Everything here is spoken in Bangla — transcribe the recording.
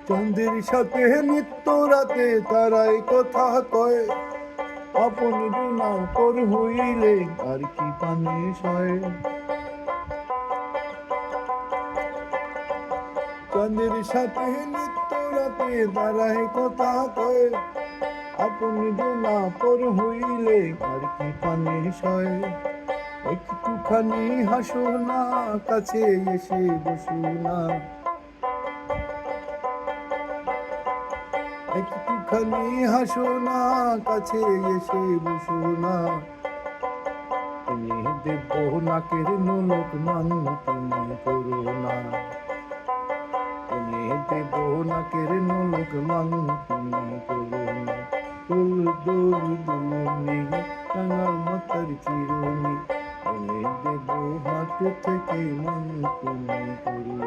চন্দ্রের সাথে নিত্য রাতে তারাই কথা কয়, আপন জুনা পর হইলে আর কি পানে সয়। চন্দ্রের সাথে নিত্য রাতে তারাই কথা কয়, আপন জুনা পর হইলে আর কি পানে সয়। একটুখানি হাসো না, কাছে এসে বসো না, একটুখানি হাসো না, কাছে এসে বসো না। এনে দেব নাকের নোলক মান তুমি করো না, এনে দেব নাকের নোলক মান তুমি করো না। ফুল দোল দুলনি রাঙা মাতার চিরুনি, এনে দেব হাট থেকে মান তুমি করো